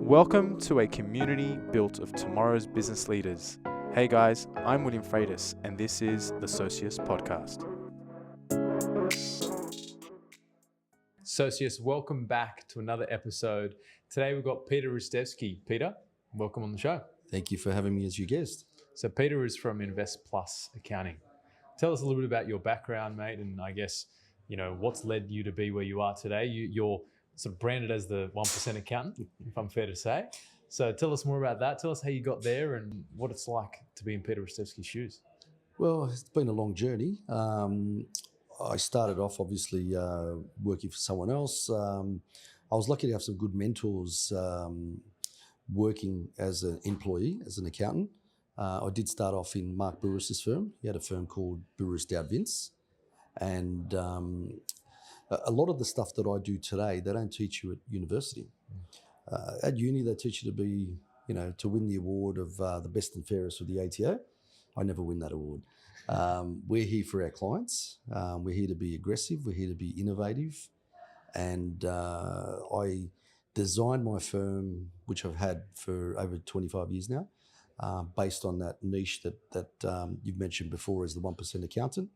Welcome to a community built of tomorrow's business leaders. Hey guys, I'm William Freitas, and this is the Socius Podcast. Socius, welcome back to another episode. Today we've got Peter Ristevski. Peter, welcome on the show. Thank you for having me as your guest. So Peter is from Invest Plus Accounting. Tell us a little bit about your background, mate, and I guess, what's led you to be where you are today. You're sort of branded as the 1% accountant, if I'm fair to say. So tell us more about that. Tell us how you got there and what it's like to be in Peter Ristevski's shoes. Well, it's been a long journey. I started off obviously working for someone else. I was lucky to have some good mentors working as an employee, as an accountant. I did start off in Mark Bouris' firm. He had a firm called Bouris Vince. And a lot of the stuff that I do today, they don't teach you at university. At uni, they teach you to be, to win the award of the best and fairest with the ATO. I never win that award. We're here for our clients. We're here to be aggressive. We're here to be innovative. And I designed my firm, which I've had for over 25 years now, based on that niche that you've mentioned before as the 1% accountant.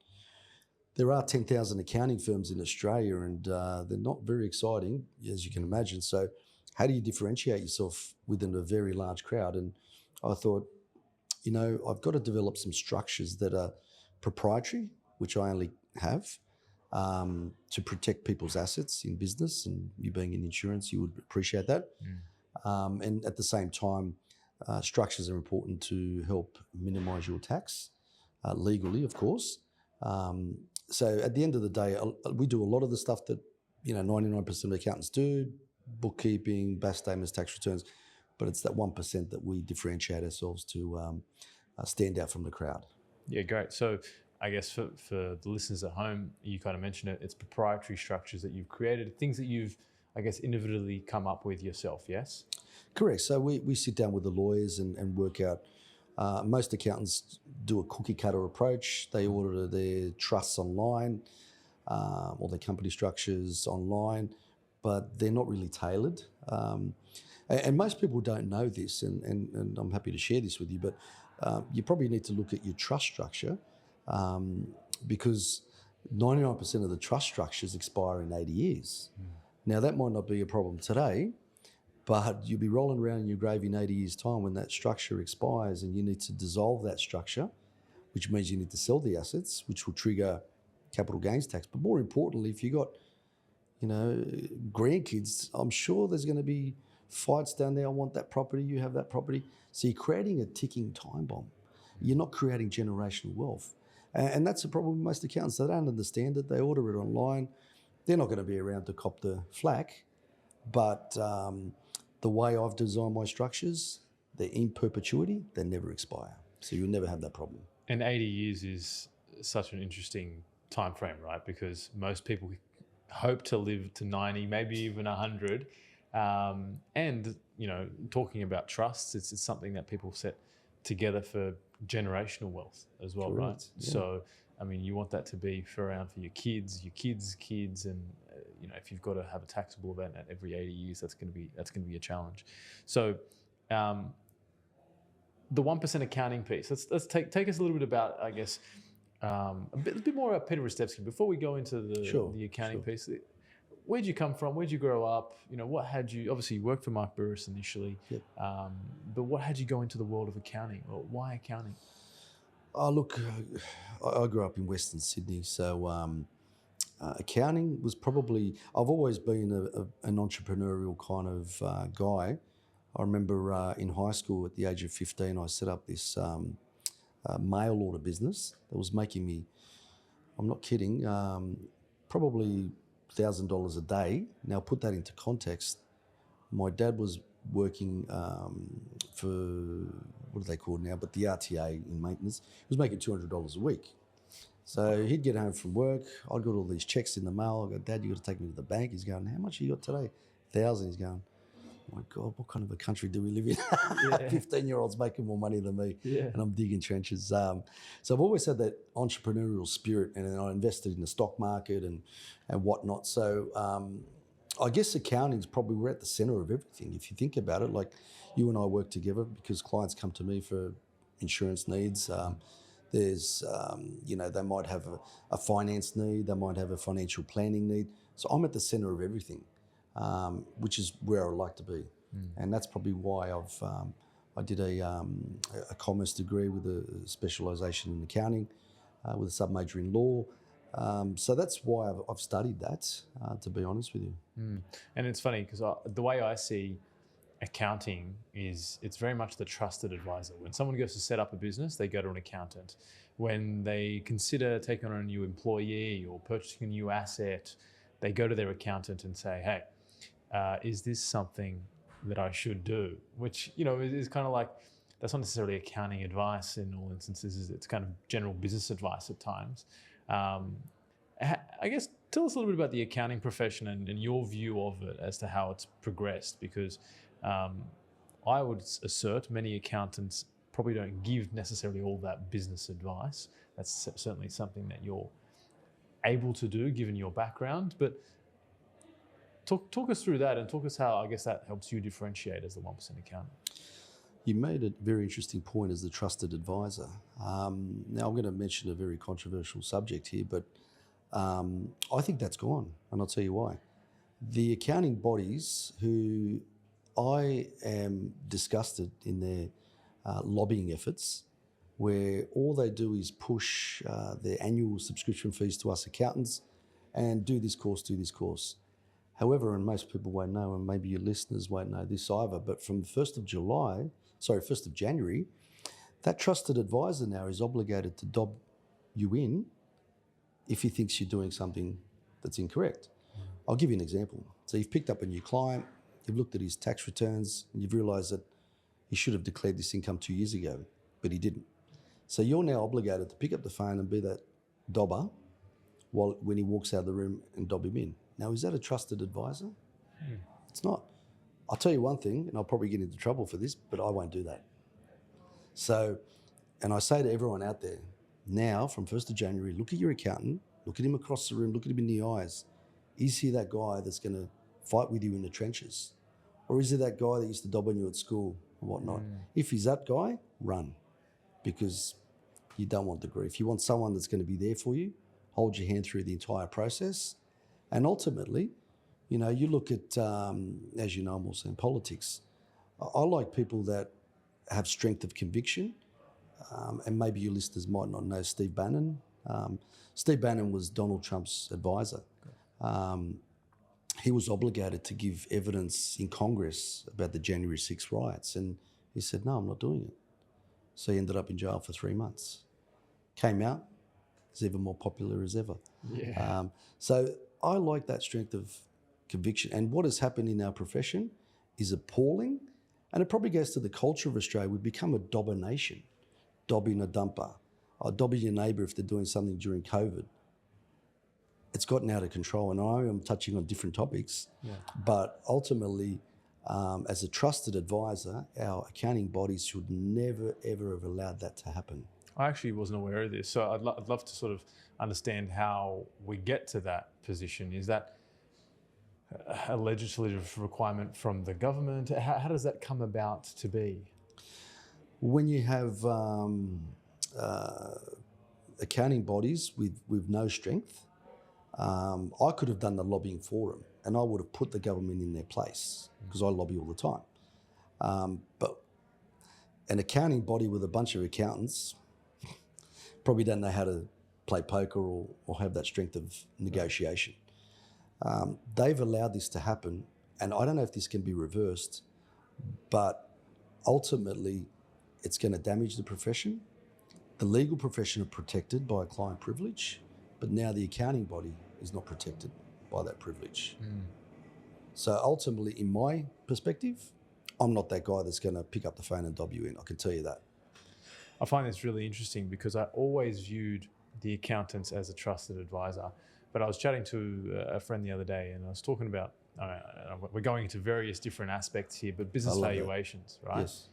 There are 10,000 accounting firms in Australia, and they're not very exciting, as you can imagine. So how do you differentiate yourself within a very large crowd? And I thought, I've got to develop some structures that are proprietary, which I only have, to protect people's assets in business. And you being in insurance, you would appreciate that. And at the same time, structures are important to help minimise your tax, legally, of course. So at the end of the day, we do a lot of the stuff that 99% of accountants do: bookkeeping, BAS statements, tax returns. But it's that 1% that we differentiate ourselves to stand out from the crowd. Yeah, great. So I guess for the listeners at home, you kind of mentioned it. It's proprietary structures that you've created, things that you've, I guess, individually come up with yourself. Yes. Correct. So we sit down with the lawyers and work out. Most accountants do a cookie cutter approach. They order their trusts online, or their company structures online, but they're not really tailored. And most people don't know this, and I'm happy to share this with you, but you probably need to look at your trust structure, because 99% of the trust structures expire in 80 years. Now, that might not be a problem today, but you'll be rolling around in your grave in 80 years' time when that structure expires, and you need to dissolve that structure, which means you need to sell the assets, which will trigger capital gains tax. But more importantly, if you got, grandkids, I'm sure there's going to be fights down there. I want that property, you have that property. So you're creating a ticking time bomb. You're not creating generational wealth. And that's the problem with most accountants. They don't understand it. They order it online. They're not going to be around to cop the flack. But the way I've designed my structures, they're in perpetuity. They never expire. So you'll never have that problem. And 80 years is such an interesting time frame, right? Because most people hope to live to 90, maybe even 100. And, talking about trusts, it's something that people set together for generational wealth as well, Correct. Right? Yeah. So, you want that to be around for your kids, and, if you've got to have a taxable event at every 80 years, that's going to be a challenge. So, the 1% accounting piece, let's take us a little bit about, I guess, a bit more about Peter Ristevski before we go into the accounting piece. Where'd you come from? Where'd you grow up? What had you, obviously you worked for Mark Bouris initially, Yep. But what had you go into the world of accounting? Or why accounting? Look, I grew up in Western Sydney, so accounting was probably, I've always been an entrepreneurial kind of guy. I remember in high school at the age of 15, I set up this mail order business that was making me, I'm not kidding, probably $1,000 a day. Now put that into context. My dad was working for, what do they call now, but the RTA in maintenance. He was making $200 a week. So he'd get home from work. I'd got all these checks in the mail. I go, Dad, you got to take me to the bank. He's going, how much you got today? 1,000. He's going, oh my God, what kind of a country do we live in? 15-year-olds making more money than me, and I'm digging trenches. So I've always had that entrepreneurial spirit, and I invested in the stock market and whatnot. So I guess accounting's probably, we're at the centre of everything. If you think about it, like you and I work together because clients come to me for insurance needs. They might have a finance need, they might have a financial planning need. So I'm at the centre of everything, which is where I like to be. And that's probably why I did a commerce degree with a specialisation in accounting, with a submajor in law. So that's why I've studied that, to be honest with you. And it's funny because the way I see accounting is it's very much the trusted advisor. When someone goes to set up a business, they go to an accountant. When they consider taking on a new employee or purchasing a new asset, they go to their accountant and say, hey, is this something that I should do? Which, is kind of like, that's not necessarily accounting advice in all instances. It's kind of general business advice at times. I guess tell us a little bit about the accounting profession and your view of it as to how it's progressed, because I would assert many accountants probably don't give necessarily all that business advice. That's certainly something that you're able to do given your background, but talk us through that and talk us how I guess that helps you differentiate as the 1% accountant. You made a very interesting point as the trusted advisor. Now I'm going to mention a very controversial subject here, but I think that's gone, and I'll tell you why. The accounting bodies, who I am disgusted in their lobbying efforts, where all they do is push their annual subscription fees to us accountants and do this course, do this course. However, and most people won't know, and maybe your listeners won't know this either, but from the 1st of January, that trusted advisor now is obligated to dob you in if he thinks you're doing something that's incorrect. I'll give you an example. So you've picked up a new client, you've looked at his tax returns, and you've realised that he should have declared this income 2 years ago, but he didn't. So you're now obligated to pick up the phone and be that dobber when he walks out of the room and dob him in. Now, is that a trusted advisor? It's not. I'll tell you one thing, and I'll probably get into trouble for this, but I won't do that. So, and I say to everyone out there, now from 1st of January, look at your accountant, look at him across the room, look at him in the eyes. Is he that guy that's going to fight with you in the trenches? Or is he that guy that used to dob on you at school and whatnot? If he's that guy, run, because you don't want the grief. You want someone that's going to be there for you, hold your hand through the entire process. And ultimately, you look at, as you know, I'm also in politics. I like people that have strength of conviction. And maybe your listeners might not know Steve Bannon. Steve Bannon was Donald Trump's advisor. He was obligated to give evidence in Congress about the January 6 riots. And he said, no, I'm not doing it. So he ended up in jail for 3 months. Came out, is even more popular as ever. Yeah. So I like that strength of conviction. And what has happened in our profession is appalling. And it probably goes to the culture of Australia. We've become a dobber nation. Dobbing a dumper, or dobbing your neighbour if they're doing something during COVID. It's gotten out of control, and I am touching on different topics. Yeah. But ultimately, as a trusted advisor, our accounting bodies should never, ever have allowed that to happen. I actually wasn't aware of this, so I'd love to sort of understand how we get to that position. Is that a legislative requirement from the government? How does that come about to be? When you have accounting bodies with no strength, I could have done the lobbying for them, and I would have put the government in their place, because I lobby all the time. But an accounting body with a bunch of accountants probably don't know how to play poker or have that strength of negotiation. They've allowed this to happen, and I don't know if this can be reversed, but ultimately it's going to damage the profession. The legal profession are protected by client privilege, but now the accounting body is not protected by that privilege. So ultimately, in my perspective, I'm not that guy that's going to pick up the phone and dob you in. I can tell you that. I find this really interesting because I always viewed the accountants as a trusted advisor. But I was chatting to a friend the other day, and I was talking about, we're going into various different aspects here, but business valuations, right? Yes.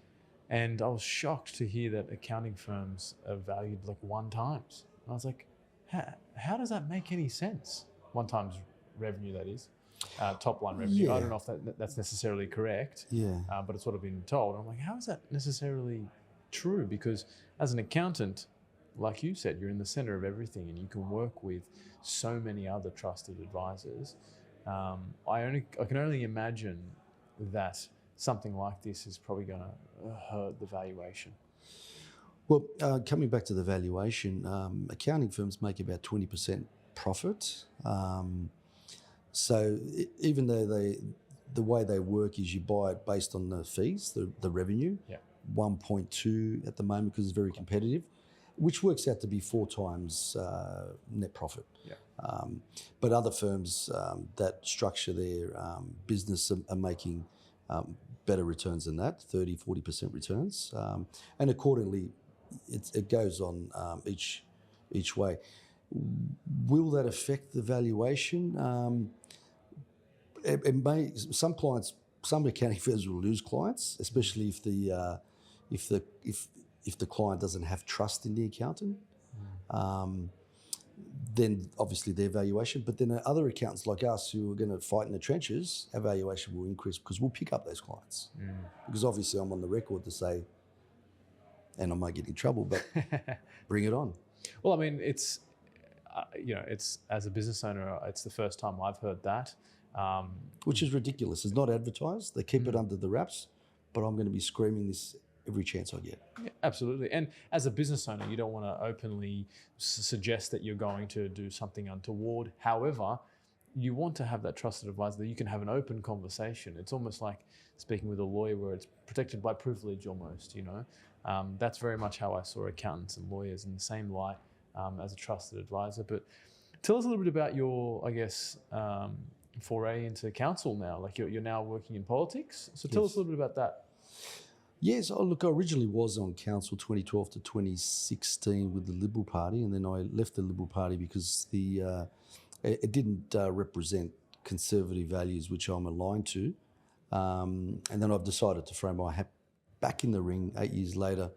And I was shocked to hear that accounting firms are valued like 1 times. And I was like, how does that make any sense? 1 times revenue, that is. top line revenue. I Yeah. don't know if that's necessarily correct, Yeah. but it's what I've been told. I'm like, how is that necessarily true? Because as an accountant, like you said, you're in the center of everything, and you can work with so many other trusted advisors. I can only imagine that something like this is probably going to hurt the valuation. Well, coming back to the valuation, accounting firms make about 20% profit. So even though the way they work is you buy it based on the fees, the revenue, Yeah. 1.2 at the moment because it's very competitive, which works out to be 4 times net profit. Yeah. But other firms that structure their business are making better returns than that, 30, 40% returns. And accordingly, it goes on each way. Will that affect the valuation? It may. Some accounting firms will lose clients, especially if the client doesn't have trust in the accountant. Then obviously their valuation. But then other accountants like us who are going to fight in the trenches, our valuation will increase because we'll pick up those clients. Because obviously I'm on the record to say, and I might get in trouble, but bring it on. Well, I mean, it's as a business owner, it's the first time I've heard that. Which is ridiculous. It's not advertised. They keep it under the wraps, but I'm going to be screaming this every chance I get. Yeah, absolutely. And as a business owner, you don't want to openly suggest that you're going to do something untoward. However, you want to have that trusted advisor that you can have an open conversation. It's almost like speaking with a lawyer where it's protected by privilege almost, That's very much how I saw accountants and lawyers in the same light as a trusted advisor. But tell us a little bit about your, foray into council now. Like you're now working in politics. So tell us a little bit about that. Yes, look, I originally was on council 2012 to 2016 with the Liberal Party, and then I left the Liberal Party because it didn't represent conservative values, which I'm aligned to. And then I've decided to throw my hat back in the ring 8 years later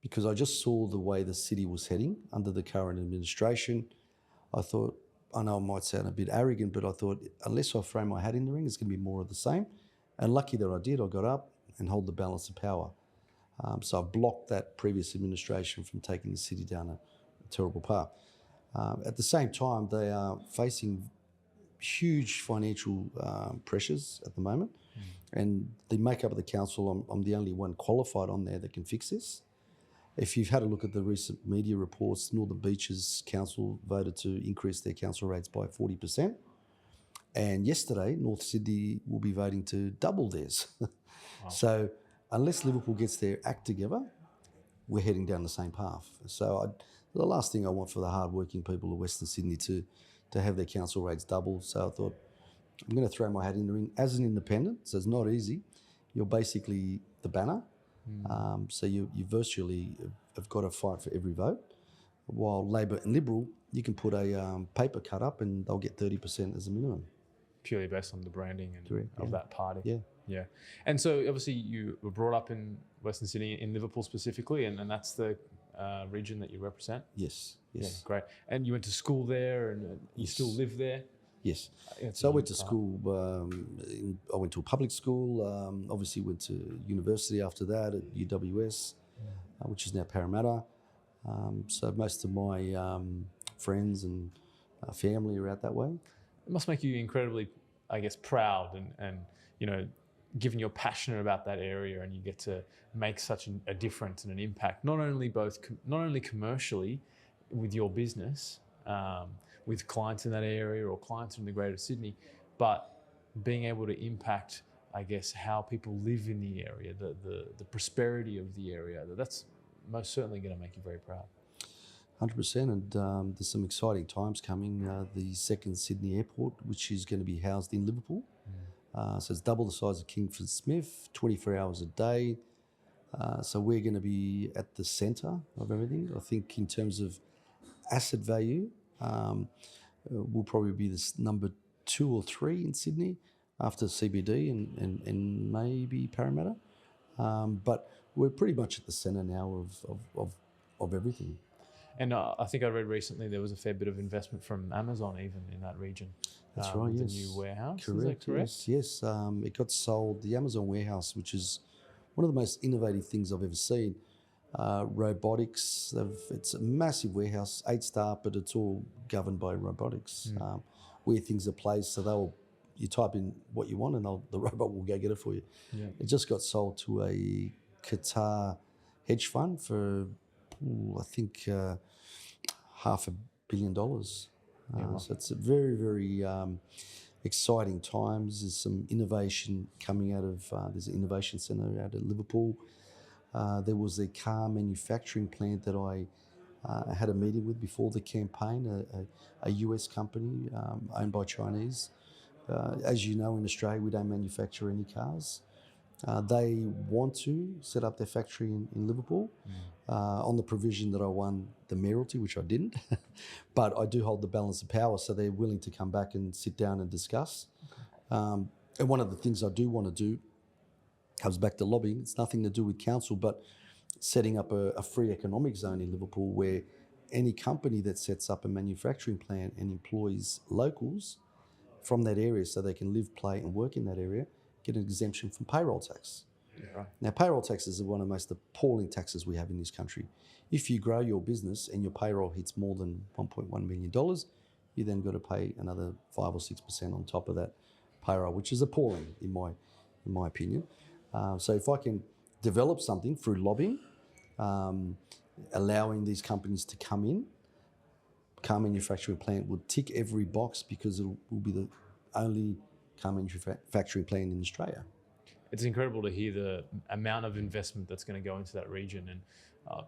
because I just saw the way the city was heading under the current administration. I thought, I know it might sound a bit arrogant, but I thought unless I throw my hat in the ring, it's going to be more of the same. And lucky that I did, I got up and hold the balance of power. So I've blocked that previous administration from taking the city down a terrible path. At the same time, they are facing huge financial pressures at the moment. And the makeup of the council, I'm the only one qualified on there that can fix this. If you've had a look at the recent media reports, Northern Beaches Council voted to increase their council rates by 40%. And yesterday, North Sydney will be voting to double theirs. Wow. So unless Liverpool gets their act together, we're heading down the same path. So the last thing I want for the hard-working people of Western Sydney to have their council rates double. So I thought, I'm going to throw my hat in the ring as an independent. So it's not easy. You're basically the banner. So you virtually have got to fight for every vote. While Labor and Liberal, you can put a paper cut up and they'll get 30% as a minimum. Purely based on the branding of that party. Yeah. Yeah. And so obviously you were brought up in Western Sydney, in Liverpool specifically, and that's the region that you represent? Yes. Yeah, great. And you went to school there and you still live there? Yes. So I went to school, I went to a public school, obviously went to university after that at UWS, which is now Parramatta. So most of my friends and family are out that way. It must make you incredibly, proud and given you're passionate about that area and you get to make such a difference and an impact, not only commercially with your business, with clients in that area or clients in the Greater Sydney, but being able to impact, how people live in the area, the prosperity of the area. That's most certainly going to make you very proud. 100%, and there's some exciting times coming. The second Sydney airport, which is going to be housed in Liverpool. So it's double the size of Kingsford Smith, 24 hours a day. So we're going to be at the centre of everything. I think in terms of asset value, we'll probably be this number 2 or 3 in Sydney after CBD and maybe Parramatta. But we're pretty much at the centre now of everything. And I think I read recently there was a fair bit of investment from Amazon even in that region. That's right, The yes. new warehouse, Correct, is that correct? yes. It got sold, the Amazon warehouse, which is one of the most innovative things I've ever seen. Robotics, it's a massive warehouse, 8-star, but it's all governed by robotics, where things are placed. So you type in what you want and the robot will go get it for you. Yeah. It just got sold to a Qatar hedge fund for, I think, $500 million. Wow. So it's a very, very exciting times. There's some innovation coming out of, there's an innovation centre out at Liverpool. There was a car manufacturing plant that I had a meeting with before the campaign, a US company owned by Chinese. As you know, in Australia, we don't manufacture any cars. They want to set up their factory in Liverpool on the provision that I won the mayoralty, which I didn't. But I do hold the balance of power, so they're willing to come back and sit down and discuss. And one of the things I do want to do comes back to lobbying. It's nothing to do with council, but setting up a free economic zone in Liverpool where any company that sets up a manufacturing plant and employs locals from that area so they can live, play and work in that area get an exemption from payroll tax. Yeah, right. Now, payroll taxes are one of the most appalling taxes we have in this country. If you grow your business and your payroll hits more than $1.1 million, you then got to pay another 5 or 6% on top of that payroll, which is appalling in my opinion. So if I can develop something through lobbying, allowing these companies to come in, car manufacturing plant would tick every box because it will be the only car manufacturing plant in Australia. It's incredible to hear the amount of investment that's going to go into that region, and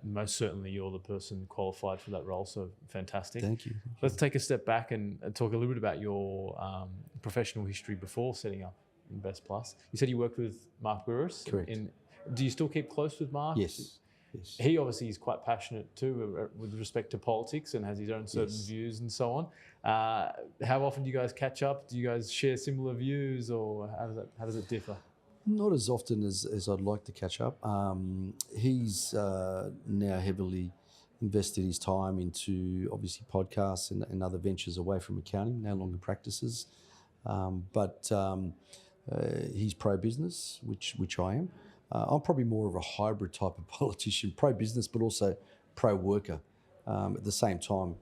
most certainly you're the person qualified for that role, so fantastic. Thank you. Let's take a step back and talk a little bit about your professional history before setting up Invest Plus. You said you worked with Mark Bouris. Correct. Do you still keep close with Mark? Yes. He obviously is quite passionate too with respect to politics and has his own certain views and so on. How often do you guys catch up? Do you guys share similar views, or how does it differ? Not as often as I'd like to catch up. He's now heavily invested his time into obviously podcasts and other ventures away from accounting, no longer practices. But he's pro-business, which I am. I'm probably more of a hybrid type of politician, pro-business, but also pro-worker. At the same time,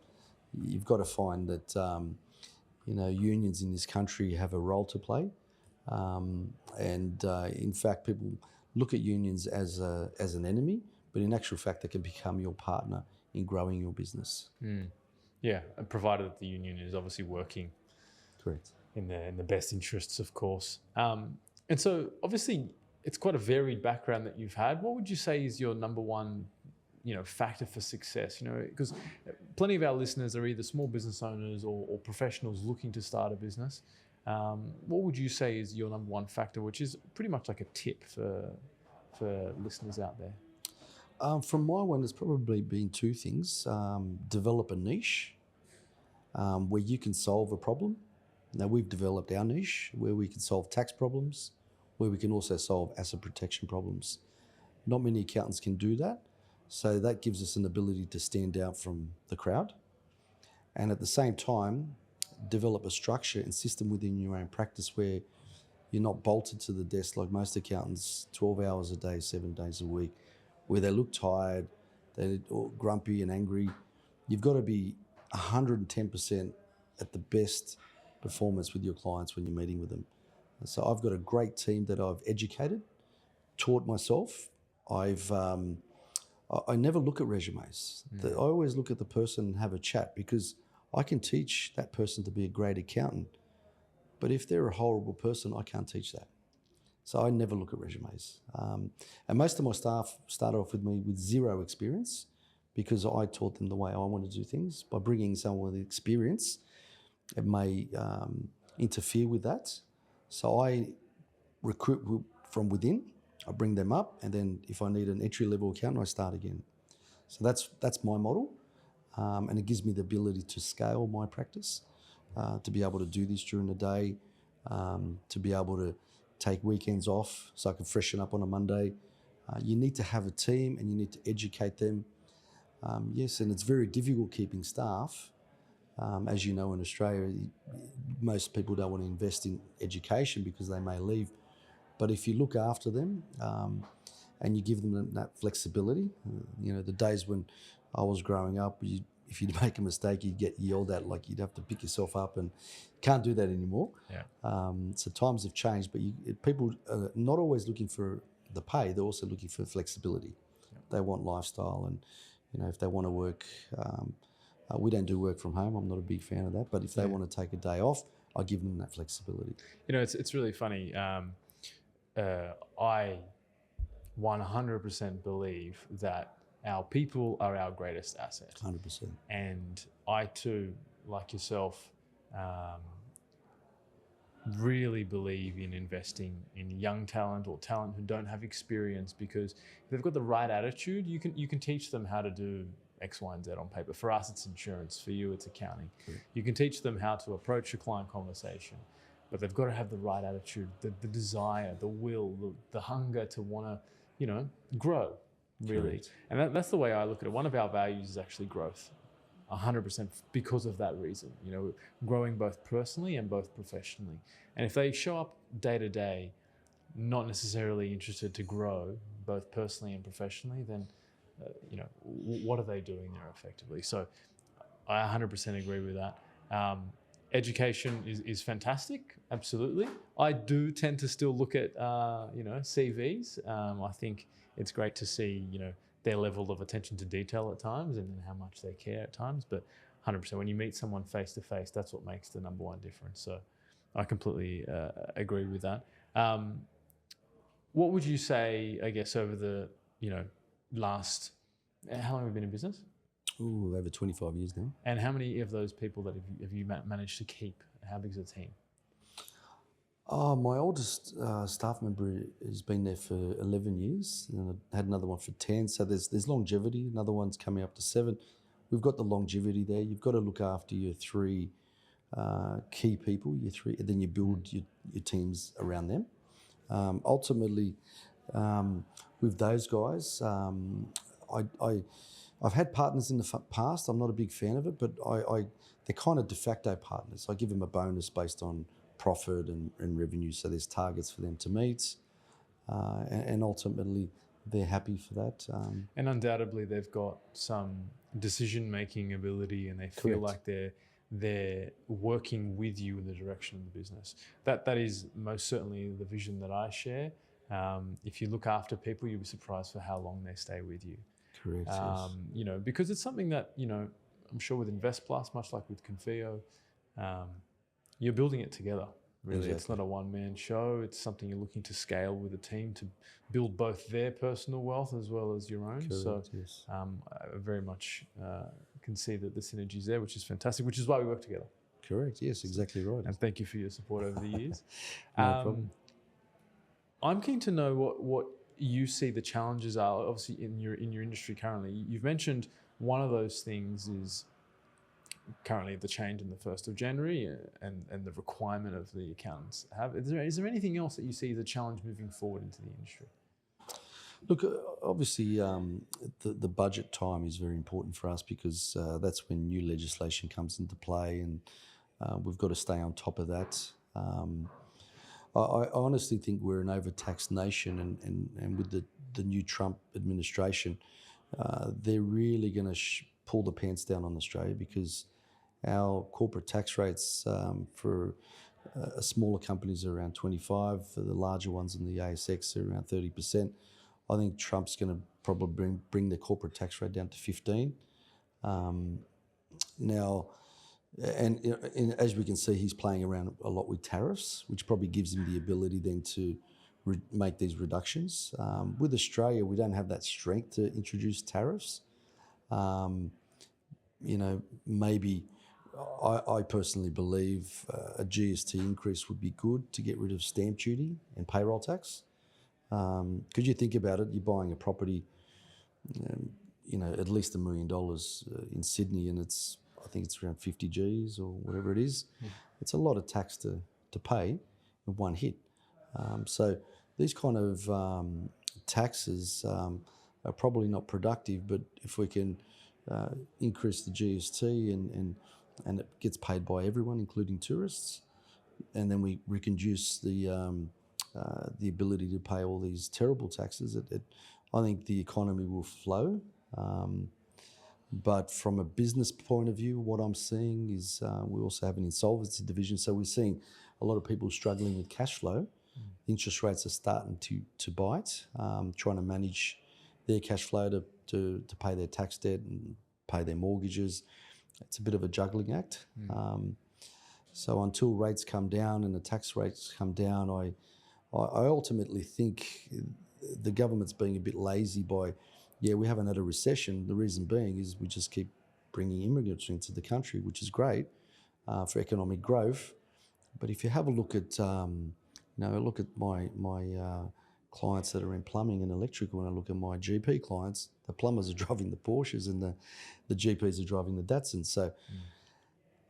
you've got to find that unions in this country have a role to play, and in fact, people look at unions as an enemy, but in actual fact, they can become your partner in growing your business. Yeah, provided that the union is obviously working. Correct. In the best interests, of course. And so, obviously, it's quite a varied background that you've had. What would you say is your number one, factor for success? Because plenty of our listeners are either small business owners or professionals looking to start a business. What would you say is your number one factor, which is pretty much like a tip for listeners out there? From my one, it's probably been two things. Develop a niche where you can solve a problem. Now, we've developed our niche where we can solve tax problems, where we can also solve asset protection problems. Not many accountants can do that, so that gives us an ability to stand out from the crowd. And at the same time, develop a structure and system within your own practice where you're not bolted to the desk like most accountants, 12 hours a day, 7 days a week, where they look tired, they're grumpy and angry. You've got to be 110% at the best performance with your clients when you're meeting with them. So I've got a great team that I've educated, taught myself. I never look at resumes. I always look at the person and have a chat, because I can teach that person to be a great accountant, but if they're a horrible person, I can't teach that. So I never look at resumes. And most of my staff started off with me with zero experience, because I taught them the way I want to do things. By bringing someone with experience, it may interfere with that. So I recruit from within, I bring them up, and then if I need an entry-level accountant, I start again. So that's my model, and it gives me the ability to scale my practice, to be able to do this during the day, to be able to take weekends off so I can freshen up on a Monday. You need to have a team and you need to educate them. Yes, and it's very difficult keeping staff. As you know, in Australia, most people don't want to invest in education because they may leave. But if you look after them and you give them that flexibility, the days when I was growing up, if you'd make a mistake, you'd get yelled at, like you'd have to pick yourself up, and can't do that anymore. Yeah. So times have changed, but people are not always looking for the pay; they're also looking for flexibility. Yeah. They want lifestyle, and if they want to work, we don't do work from home. I'm not a big fan of that, but if they want to take a day off, I give them that flexibility. It's really funny. I 100% believe that our people are our greatest asset. 100%. And I too, like yourself, really believe in investing in young talent or talent who don't have experience, because if they've got the right attitude, you can teach them how to do X, Y, and Z on paper. For us, it's insurance. For you, it's accounting. Correct. You can teach them how to approach a client conversation, but they've got to have the right attitude, the desire, the will, the hunger to want to, grow, really. Correct. And that's the way I look at it. One of our values is actually growth, 100% because of that reason, growing both personally and both professionally. And if they show up day to day, not necessarily interested to grow both personally and professionally, then what are they doing there effectively? So I 100% agree with that. Education is fantastic, absolutely. I do tend to still look at, CVs. I think it's great to see, their level of attention to detail at times and how much they care at times. But 100%, when you meet someone face to face, that's what makes the number one difference. So I completely agree with that. What would you say, I guess, over the, last, how long have you been in business? Ooh, over 25 years now. And how many of those people that have you managed to keep? How big is the team? My oldest staff member has been there for 11 years, and I had another one for 10. So there's longevity. Another one's coming up to 7. We've got the longevity there. You've got to look after your 3 key people, and then you build your teams around them. Ultimately, with those guys, I've had partners in the past. I'm not a big fan of it, but they're kind of de facto partners. I give them a bonus based on profit and revenue, so there's targets for them to meet, and ultimately they're happy for that. And undoubtedly they've got some decision-making ability, and they feel like they're working with you in the direction of the business. That is most certainly the vision that I share. If you look after people, you'll be surprised for how long they stay with you. Correct. Yes. Because it's something that, I'm sure with Invest Plus, much like with Confio, you're building it together. Really, exactly. It's not a one-man show. It's something you're looking to scale with a team to build both their personal wealth as well as your own. Correct, so yes. I very much can see that the synergy's there, which is fantastic, which is why we work together. Correct, yes, exactly right. And thank you for your support over the years. No problem. I'm keen to know what you see the challenges are, obviously, in your industry currently. You've mentioned one of those things is currently the change in the 1st of January and the requirement of the accountants have. Is there anything else that you see as a challenge moving forward into the industry? Look, obviously the budget time is very important for us, because that's when new legislation comes into play, and we've got to stay on top of that. I honestly think we're an overtaxed nation, and with the new Trump administration, they're really going to pull the pants down on Australia, because our corporate tax rates for smaller companies are around 25%, for the larger ones in the ASX are around 30%. I think Trump's going to probably bring the corporate tax rate down to 15%. Now, and as we can see, he's playing around a lot with tariffs, which probably gives him the ability then to make these reductions. With Australia, we don't have that strength to introduce tariffs. Maybe I personally believe a GST increase would be good to get rid of stamp duty and payroll tax. Because you think about it, you're buying a property, at least $1 million in Sydney, and I think it's around 50 Gs or whatever it is. Yeah. It's a lot of tax to pay in one hit. So these kind of taxes are probably not productive, but if we can increase the GST and it gets paid by everyone, including tourists, and then we reduce the ability to pay all these terrible taxes. I think the economy will flow. But from a business point of view, what I'm seeing is we also have an insolvency division, so we're seeing a lot of people struggling with cash flow. Interest rates are starting to bite, trying to manage their cash flow to pay their tax debt and pay their mortgages. It's a bit of a juggling act. So until rates come down and the tax rates come down, I ultimately think the government's being a bit lazy by, we haven't had a recession. The reason being is we just keep bringing immigrants into the country, which is great for economic growth. But if you have a look at, look at my clients that are in plumbing and electrical, and I look at my GP clients, the plumbers are driving the Porsches and the GPs are driving the Datsuns. So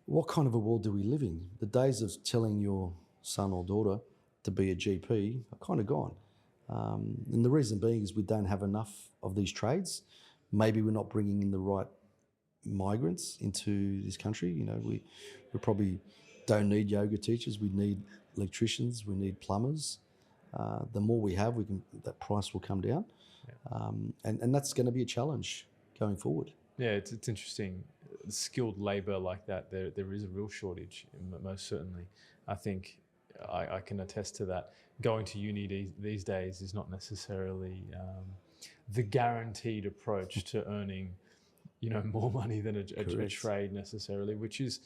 what kind of a world do we live in? The days of telling your son or daughter to be a GP are kind of gone. And the reason being is we don't have enough of these trades. Maybe we're not bringing in the right migrants into this country. We probably don't need yoga teachers. We need electricians. We need plumbers. The more we have, that price will come down. And that's going to be a challenge going forward. Yeah, it's interesting. Skilled labour like that, there is a real shortage, most certainly. I think I can attest to that. Going to uni these days is not necessarily the guaranteed approach to earning, more money than a trade necessarily, which is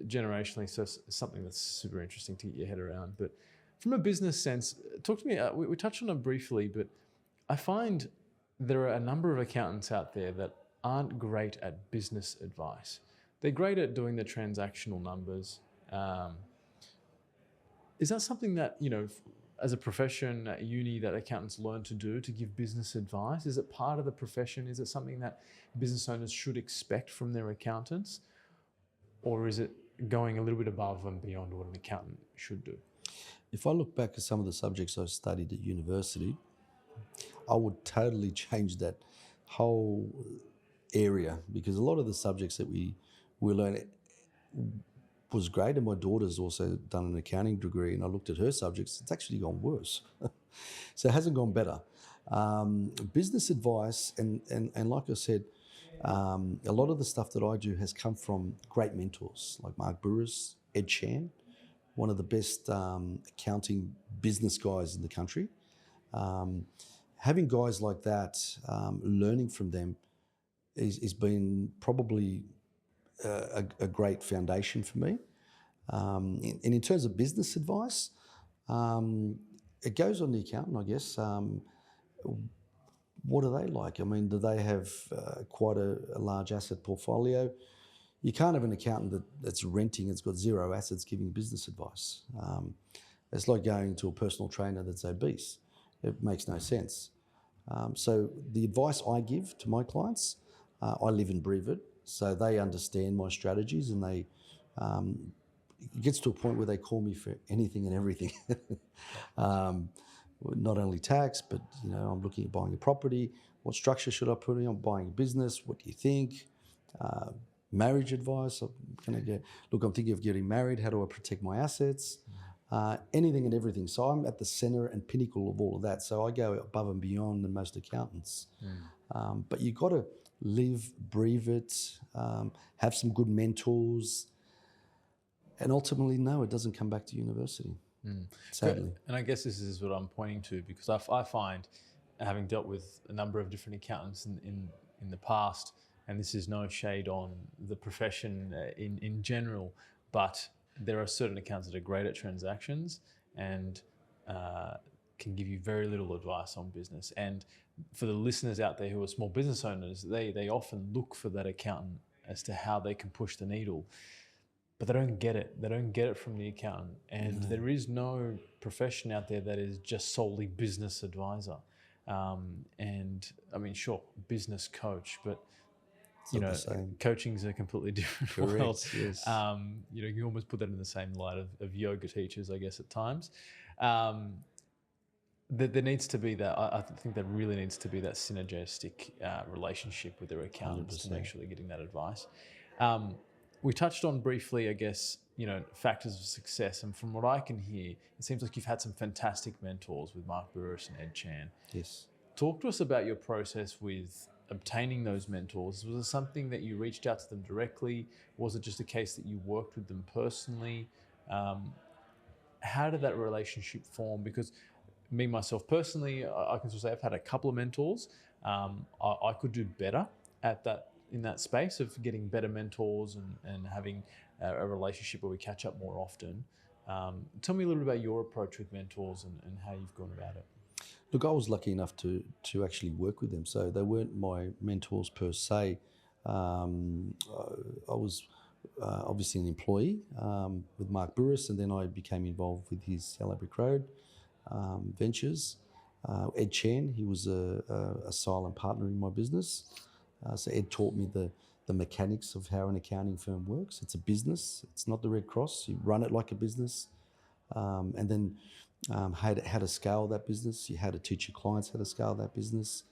generationally something that's super interesting to get your head around. But from a business sense, talk to me. We touched on it briefly, but I find there are a number of accountants out there that aren't great at business advice. They're great at doing the transactional numbers. Is that something that, as a profession at uni, that accountants learn to do, to give business advice? Is it part of the profession? Is it something that business owners should expect from their accountants? Or is it going a little bit above and beyond what an accountant should do? If I look back at some of the subjects I studied at university, I would totally change that whole area, because a lot of the subjects that we learn was great, and my daughter's also done an accounting degree, and I looked at her subjects, it's actually gone worse. So it hasn't gone better. Business advice, and like I said, a lot of the stuff that I do has come from great mentors like Mark Bouris, Ed Chan, one of the best accounting business guys in the country. Having guys like that, learning from them is been probably a great foundation for me. And in terms of business advice, it goes on the accountant, I guess. What are they like? I mean, do they have quite a large asset portfolio? You can't have an accountant that's renting, it's got zero assets, giving business advice. It's like going to a personal trainer that's obese. It makes no sense. So the advice I give to my clients, I live and breathe it. So they understand my strategies, and it gets to a point where they call me for anything and everything. Not only tax, but I'm looking at buying a property. What structure should I put in? I'm buying a business. What do you think? Marriage advice. I'm thinking of getting married. How do I protect my assets? Anything and everything. So I'm at the center and pinnacle of all of that. So I go above and beyond than most accountants. But you've got to live, breathe it, have some good mentors, and ultimately, no, it doesn't come back to university, sadly. And I guess this is what I'm pointing to, because I find, having dealt with a number of different accountants in the past, and this is no shade on the profession in general, but there are certain accountants that are great at transactions and can give you very little advice on business. And for the listeners out there who are small business owners, they often look for that accountant as to how they can push the needle, but they don't get it. They don't get it from the accountant. And there is no profession out there that is just solely business advisor. And I mean, sure, business coach, but coaching is a completely different world. Yes. You almost put that in the same light of yoga teachers, I guess, at times. there needs to be that. I think there really needs to be that synergistic relationship with their accountants to make 100%. sure they're getting that advice. Um, we touched on briefly, I guess, factors of success, and from what I can hear, it seems like you've had some fantastic mentors with Mark Bouris and Ed Chan. Yes. Talk to us about your process with obtaining those mentors. Was it something that you reached out to them directly? Was it just a case that you worked with them personally? Um, how did that relationship form? Because me, myself personally, I can say I've had a couple of mentors. I could do better at that in that space of getting better mentors and having a relationship where we catch up more often. Tell me a little bit about your approach with mentors and how you've gone about it. Look, I was lucky enough to actually work with them. So they weren't my mentors per se. I was obviously an employee with Mark Bouris, and then I became involved with his Yellow Brick Road ventures. Ed Chan, he was a silent partner in my business. So Ed taught me the mechanics of how an accounting firm works. It's a business. It's not the Red Cross. You run it like a business. And then how to scale that business, how to teach your clients how to scale that business.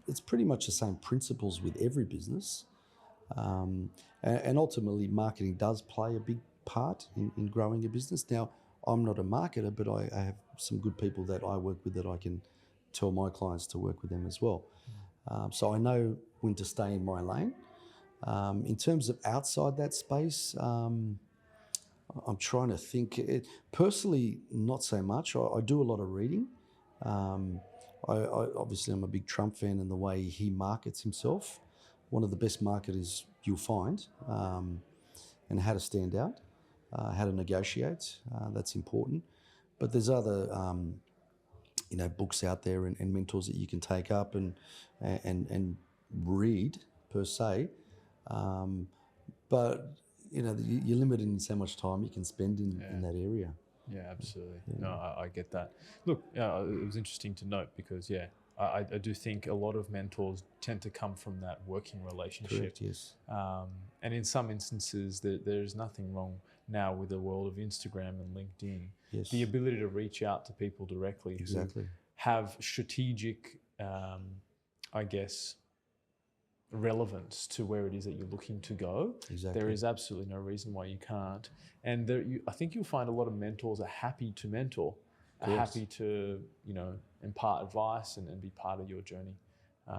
It's pretty much the same principles with every business. And ultimately, marketing does play a big part in growing a business. Now, I'm not a marketer, but I have some good people that I work with that I can tell my clients to work with them as well. So I know when to stay in my lane. In terms of outside that space, I'm trying to think. Personally, not so much. I do a lot of reading. I obviously, I'm a big Trump fan in the way he markets himself. One of the best marketers you'll find, and how to stand out, how to negotiate. That's important. But there's other, books out there and mentors that you can take up and read per se. But you're limited in so much time you can spend in that area. Yeah, absolutely. Yeah. No, I get that. Look, it was interesting to note because, I do think a lot of mentors tend to come from that working relationship. Correct, yes. And in some instances, there's nothing wrong now with the world of Instagram and LinkedIn. Yes. The ability to reach out to people directly exactly. who have strategic, relevance to where it is that you're looking to go. Exactly. There is absolutely no reason why you can't. And I think you'll find a lot of mentors are happy to mentor, are happy to, impart advice and be part of your journey.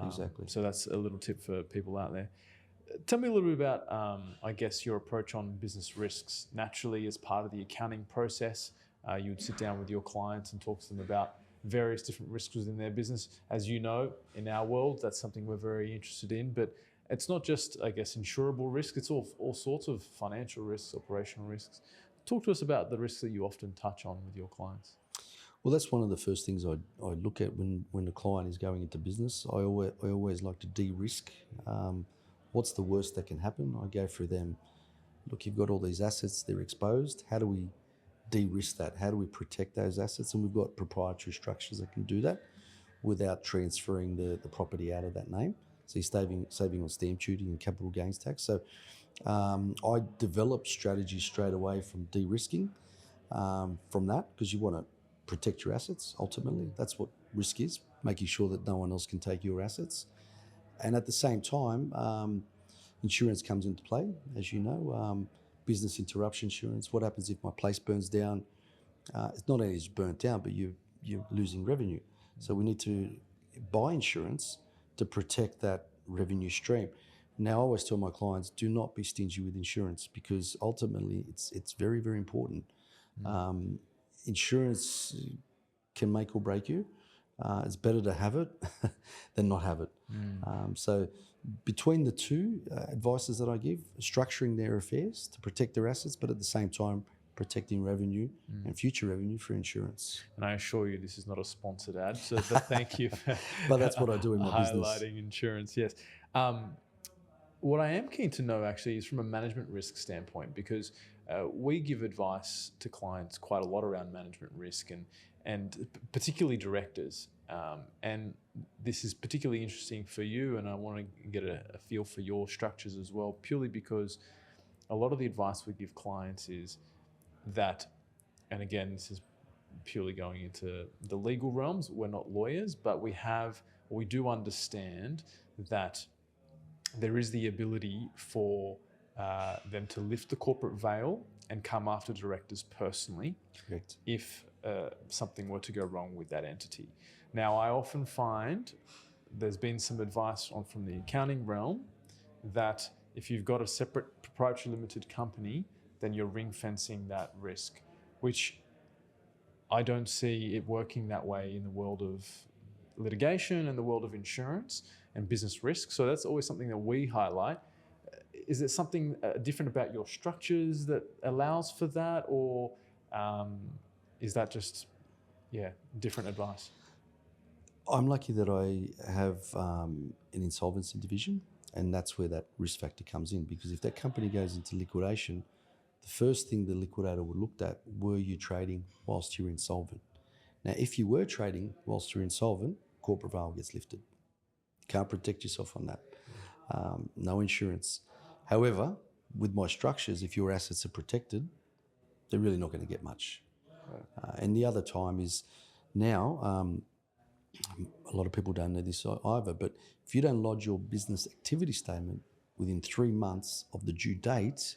Exactly. So that's a little tip for people out there. Tell me a little bit about, your approach on business risks. Naturally, as part of the accounting process, you would sit down with your clients and talk to them about various different risks within their business. As you know, in our world, that's something we're very interested in. But it's not just, insurable risk. It's all sorts of financial risks, operational risks. Talk to us about the risks that you often touch on with your clients. Well, that's one of the first things I look at when the client is going into business. I always like to de-risk. What's the worst that can happen? I go through them. Look, you've got all these assets, they're exposed. How do we de-risk that? How do we protect those assets? And we've got proprietary structures that can do that without transferring the property out of that name. So you're saving on stamp duty and capital gains tax. So I developed strategies straight away from de-risking from that, because you want to protect your assets. Ultimately, that's what risk is, making sure that no one else can take your assets. And at the same time, insurance comes into play, as you know, business interruption insurance. What happens if my place burns down? It's not only is it burnt down, but you're losing revenue. So we need to buy insurance to protect that revenue stream. Now, I always tell my clients, do not be stingy with insurance, because ultimately it's very, very important. Insurance can make or break you. It's better to have it than not have it. So between the two advices that I give, structuring their affairs to protect their assets, but at the same time protecting revenue and future revenue for insurance. And I assure you, this is not a sponsored ad, but thank you for but that's what I do in my business. Highlighting insurance, yes. What I am keen to know actually is from a management risk standpoint, because we give advice to clients quite a lot around management risk and particularly directors. And this is particularly interesting for you, and I want to get a feel for your structures as well, purely because a lot of the advice we give clients is that, and again, this is purely going into the legal realms. We're not lawyers, but we do understand that there is the ability for them to lift the corporate veil and come after directors personally. Correct. If something were to go wrong with that entity. Now, I often find there's been some advice from the accounting realm that if you've got a separate proprietary limited company, then you're ring fencing that risk, which I don't see it working that way in the world of litigation and the world of insurance and business risk. So that's always something that we highlight. Is there something different about your structures that allows for that, or is that just, different advice? I'm lucky that I have an insolvency division, and that's where that risk factor comes in, because if that company goes into liquidation, the first thing the liquidator would look at, were you trading whilst you're insolvent? Now, if you were trading whilst you're insolvent, corporate veil gets lifted. You can't protect yourself on that. No insurance. However, with my structures, if your assets are protected, they're really not going to get much. And the other time is now, a lot of people don't know this either, but if you don't lodge your business activity statement within 3 months of the due date,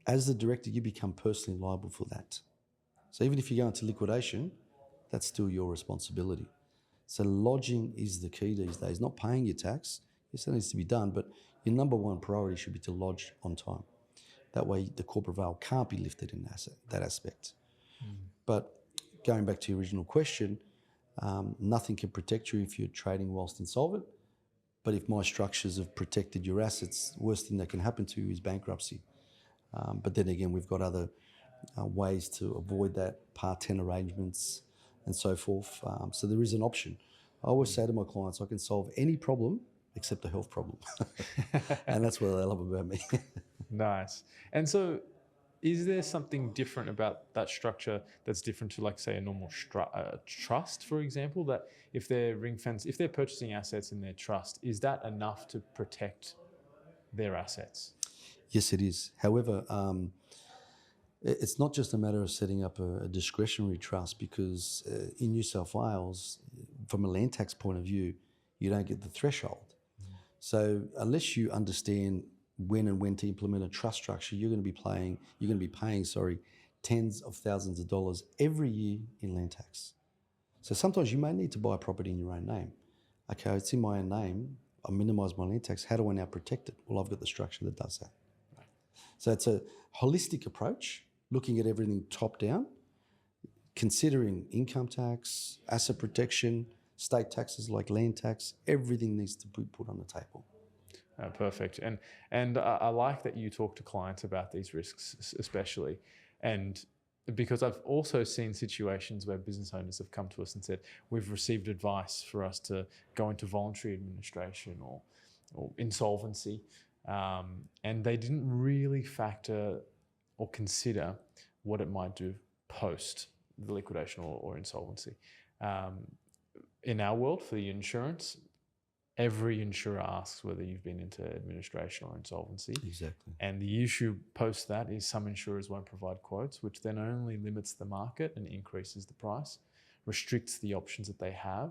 as the director, you become personally liable for that. So even if you go into liquidation, that's still your responsibility. So lodging is the key these days, not paying your tax. Yes, that needs to be done, but your number one priority should be to lodge on time. That way the corporate veil can't be lifted in that aspect. But going back to your original question, nothing can protect you if you're trading whilst insolvent. But if my structures have protected your assets, the worst thing that can happen to you is bankruptcy. But then again, we've got other ways to avoid that, Part 10 arrangements and so forth. So there is an option. I always say to my clients, I can solve any problem except a health problem. And that's what I love about me. Nice. And so is there something different about that structure that's different to, like, say, a normal trust, for example, that if they're if they're purchasing assets in their trust, is that enough to protect their assets? Yes, it is. However, it's not just a matter of setting up a discretionary trust, because in New South Wales, from a land tax point of view, you don't get the threshold. So unless you understand when to implement a trust structure, you're going to be paying tens of thousands of dollars every year in land tax. So sometimes you may need to buy a property in your own name. Okay, it's in my own name. I minimise my land tax. How do I now protect it? Well, I've got the structure that does that. Right. So it's a holistic approach, looking at everything top down, considering income tax, asset protection, state taxes like land tax. Everything needs to be put on the table. Perfect. And I like that you talk to clients about these risks, especially. And because I've also seen situations where business owners have come to us and said, we've received advice for us to go into voluntary administration or insolvency. And they didn't really factor or consider what it might do post the liquidation or insolvency. In our world, for the insurance, every insurer asks whether you've been into administration or insolvency. Exactly. And the issue post that is some insurers won't provide quotes, which then only limits the market and increases the price, restricts the options that they have,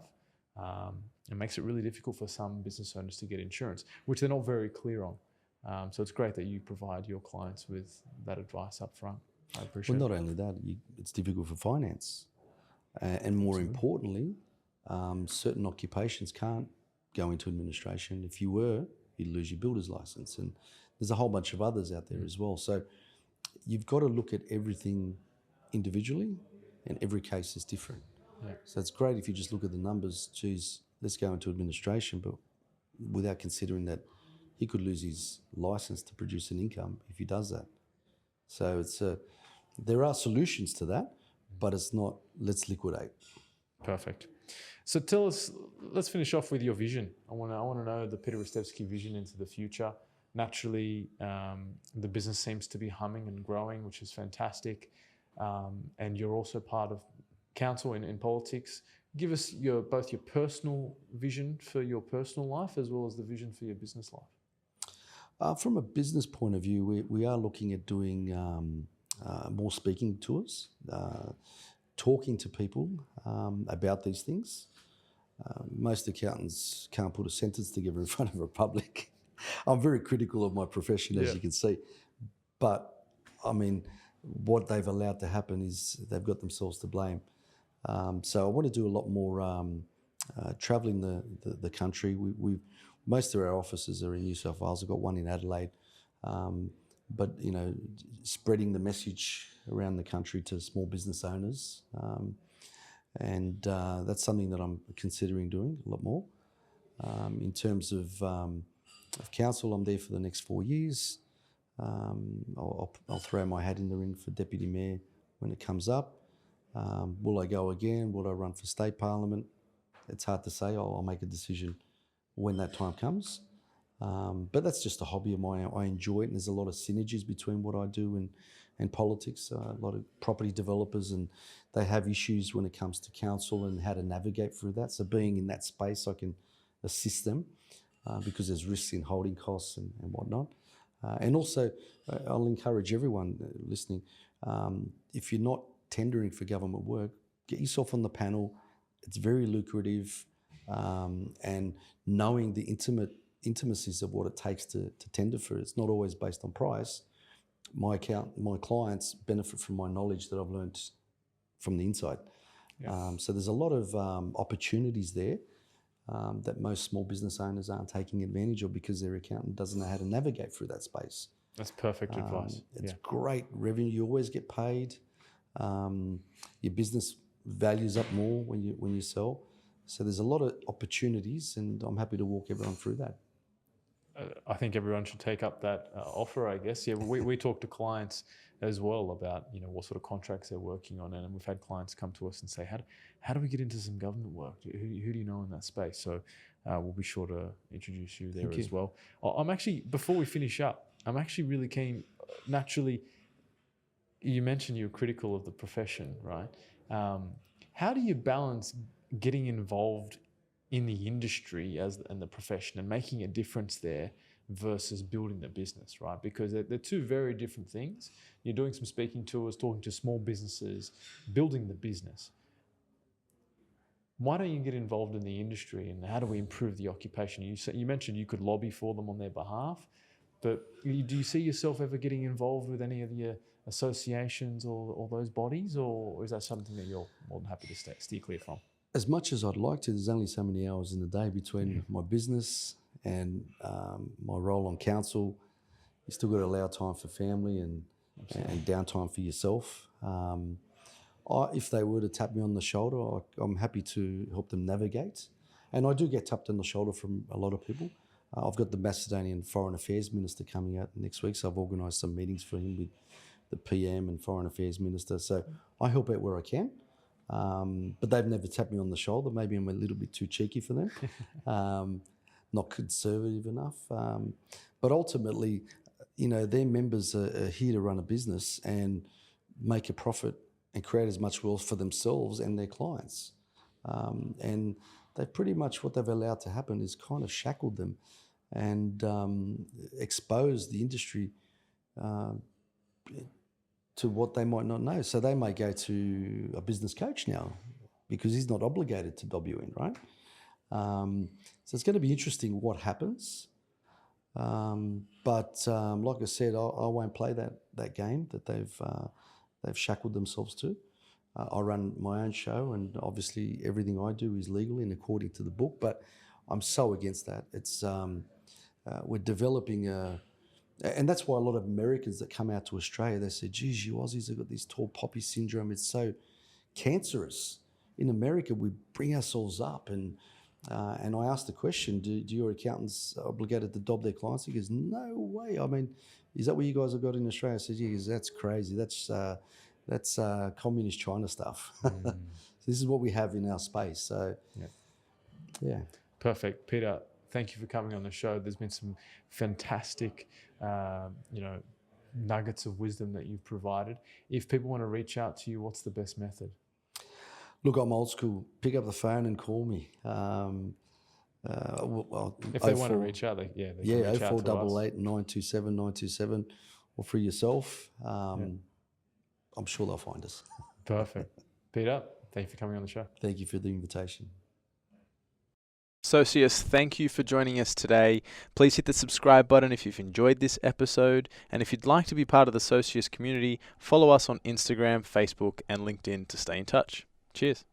and makes it really difficult for some business owners to get insurance, which they're not very clear on. So it's great that you provide your clients with that advice up front. I appreciate it. Well, not only that, it's difficult for finance. And more importantly, certain occupations can't go into administration. If you were, you'd lose your builder's license. And there's a whole bunch of others out there as well. So you've got to look at everything individually, and every case is different. Yeah. So it's great if you just look at the numbers, geez, let's go into administration, but without considering that he could lose his license to produce an income if he does that. So it's there are solutions to that, but it's not, let's liquidate. Perfect. So tell us, let's finish off with your vision. I want to know the Peter Ristevski vision into the future. Naturally, the business seems to be humming and growing, which is fantastic. And you're also part of council in politics. Give us both your personal vision for your personal life as well as the vision for your business life. From a business point of view, we are looking at doing more speaking tours. talking to people about these things. Most accountants can't put a sentence together in front of a public. I'm very critical of my profession, as you can see. But, I mean, what they've allowed to happen is they've got themselves to blame. So I want to do a lot more travelling the country. Most of our offices are in New South Wales. I've got one in Adelaide. But, you know, spreading the message around the country to small business owners. And that's something that I'm considering doing a lot more. In terms of council, I'm there for the next 4 years. I'll throw my hat in the ring for Deputy Mayor when it comes up. Will I go again? Will I run for State Parliament? It's hard to say. I'll make a decision when that time comes. But that's just a hobby of mine. I enjoy it, and there's a lot of synergies between what I do and politics. A lot of property developers, and they have issues when it comes to council and how to navigate through that. So being in that space, I can assist them because there's risks in holding costs and whatnot. And also, I'll encourage everyone listening, if you're not tendering for government work, get yourself on the panel. It's very lucrative, and knowing the intimacies of what it takes to tender for it. It's not always based on price. My clients benefit from my knowledge that I've learned from the inside. So there's a lot of opportunities there that most small business owners aren't taking advantage of because their accountant doesn't know how to navigate through that space. That's perfect advice. It's great revenue. You always get paid. Your business values up more when you sell. So there's a lot of opportunities, and I'm happy to walk everyone through that. I think everyone should take up that offer, I guess. Yeah, we talk to clients as well about, you know, what sort of contracts they're working on, and we've had clients come to us and say, how do we get into some government work? Who do you know in that space? So we'll be sure to introduce you there as well. I'm actually, before we finish up, I'm actually really keen. Naturally, you mentioned you're critical of the profession, right? How do you balance getting involved in the industry and the profession and making a difference there versus building the business, right? Because they're two very different things. You're doing some speaking tours, talking to small businesses, building the business. Why don't you get involved in the industry, and how do we improve the occupation? You mentioned you could lobby for them on their behalf, but do you see yourself ever getting involved with any of the associations or those bodies, or is that something that you're more than happy to steer clear from? As much as I'd like to, there's only so many hours in the day between my business and my role on council. You still got to allow time for family and downtime for yourself. If they were to tap me on the shoulder, I'm happy to help them navigate. And I do get tapped on the shoulder from a lot of people. I've got the Macedonian Foreign Affairs Minister coming out next week, so I've organised some meetings for him with the PM and Foreign Affairs Minister. So I help out where I can. But they've never tapped me on the shoulder. Maybe I'm a little bit too cheeky for them, not conservative enough. But ultimately, you know, their members are here to run a business and make a profit and create as much wealth for themselves and their clients. And they pretty much, what they've allowed to happen is kind of shackled them and exposed the industry to what they might not know. So they may go to a business coach now because he's not obligated to dob you in, right? So it's going to be interesting what happens. But like I said, I won't play that game that they've shackled themselves to. I run my own show, and obviously everything I do is legal and according to the book, but I'm so against that. It's we're developing and that's why a lot of Americans that come out to Australia, they say, geez, you Aussies have got this tall poppy syndrome. It's so cancerous. In America, we bring ourselves up. And I asked the question, do your accountants obligated to dob their clients? He goes, no way. I mean, is that what you guys have got in Australia? I said, yeah, that's crazy. That's communist China stuff. So this is what we have in our space. So, yeah. Perfect. Peter, thank you for coming on the show. There's been some fantastic, nuggets of wisdom that you've provided. If people want to reach out to you, what's the best method? Look, I'm old school. Pick up the phone and call me. If they want to reach out, they can reach out to us. 0488 927 927, or for yourself. I'm sure they'll find us. Perfect. Peter, thank you for coming on the show. Thank you for the invitation. Socius, thank you for joining us today. Please hit the subscribe button if you've enjoyed this episode. And if you'd like to be part of the Socius community, follow us on Instagram, Facebook, and LinkedIn to stay in touch. Cheers.